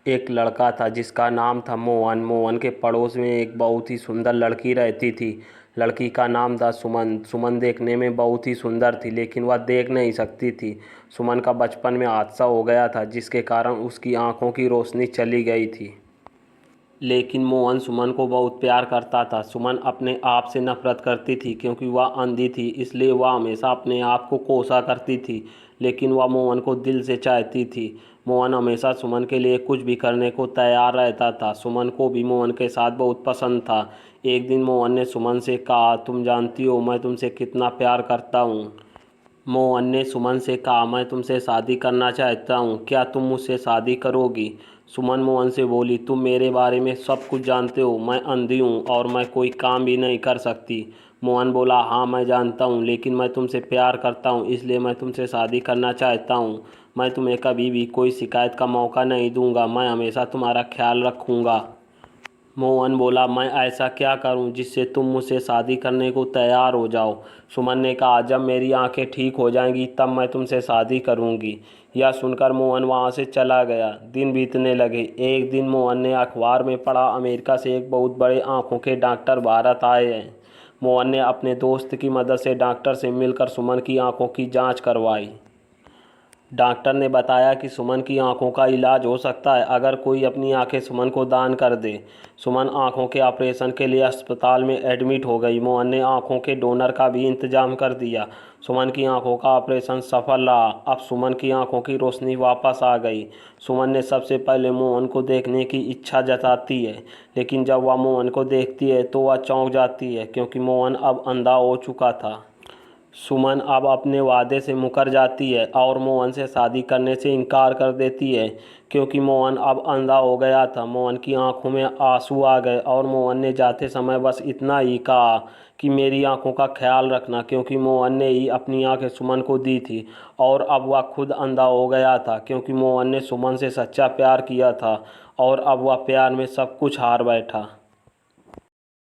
एक लड़का था जिसका नाम था मोहन। मोहन के पड़ोस में एक बहुत ही सुंदर लड़की रहती थी। लड़की का नाम था सुमन। सुमन देखने में बहुत ही सुंदर थी, लेकिन वह देख नहीं सकती थी। सुमन का बचपन में हादसा हो गया था, जिसके कारण उसकी आंखों की रोशनी चली गई थी। लेकिन मोहन सुमन को बहुत प्यार करता था। सुमन अपने आप से नफरत करती थी, क्योंकि वह अंधी थी, इसलिए वह हमेशा अपने आप को कोसा करती थी। लेकिन वह मोहन को दिल से चाहती थी। मोहन हमेशा सुमन के लिए कुछ भी करने को तैयार रहता था। सुमन को भी मोहन के साथ बहुत पसंद था। एक दिन मोहन ने सुमन से कहा, तुम जानती हो मैं तुमसे कितना प्यार करता हूँ। मोहन ने सुमन से कहा, मैं तुमसे शादी करना चाहता हूँ, क्या तुम मुझसे शादी करोगी? सुमन मोहन से बोली, तुम मेरे बारे में सब कुछ जानते हो, मैं अंधी हूँ और मैं कोई काम भी नहीं कर सकती। मोहन बोला, हाँ मैं जानता हूँ, लेकिन मैं तुमसे प्यार करता हूँ, इसलिए मैं तुमसे शादी करना चाहता हूँ। मैं तुम्हें कभी भी कोई शिकायत का मौका नहीं दूंगा, मैं हमेशा तुम्हारा ख्याल रखूँगा। मोहन बोला, मैं ऐसा क्या करूं जिससे तुम मुझसे शादी करने को तैयार हो जाओ? सुमन ने कहा, जब मेरी आंखें ठीक हो जाएंगी तब मैं तुमसे शादी करूंगी। यह सुनकर मोहन वहां से चला गया। दिन बीतने लगे। एक दिन मोहन ने अखबार में पढ़ा, अमेरिका से एक बहुत बड़े आंखों के डॉक्टर भारत आए हैं। मोहन ने अपने दोस्त की मदद से डॉक्टर से मिलकर सुमन की आंखों की जांच करवाई। डॉक्टर ने बताया कि सुमन की आंखों का इलाज हो सकता है अगर कोई अपनी आंखें सुमन को दान कर दे। सुमन आंखों के ऑपरेशन के लिए अस्पताल में एडमिट हो गई। मोहन ने आंखों के डोनर का भी इंतजाम कर दिया। सुमन की आंखों का ऑपरेशन सफल रहा। अब सुमन की आंखों की रोशनी वापस आ गई। सुमन ने सबसे पहले मोहन को देखने की इच्छा जताती है, लेकिन जब वह मोहन को देखती है तो वह चौंक जाती है, क्योंकि मोहन अब अंधा हो चुका था। सुमन अब अपने वादे से मुकर जाती है और मोहन से शादी करने से इनकार कर देती है, क्योंकि मोहन अब अंधा हो गया था। मोहन की आंखों में आंसू आ गए और मोहन ने जाते समय बस इतना ही कहा कि मेरी आंखों का ख्याल रखना, क्योंकि मोहन ने ही अपनी आंखें सुमन को दी थी और अब वह खुद अंधा हो गया था, क्योंकि मोहन ने सुमन से सच्चा प्यार किया था और अब वह प्यार में सब कुछ हार बैठा।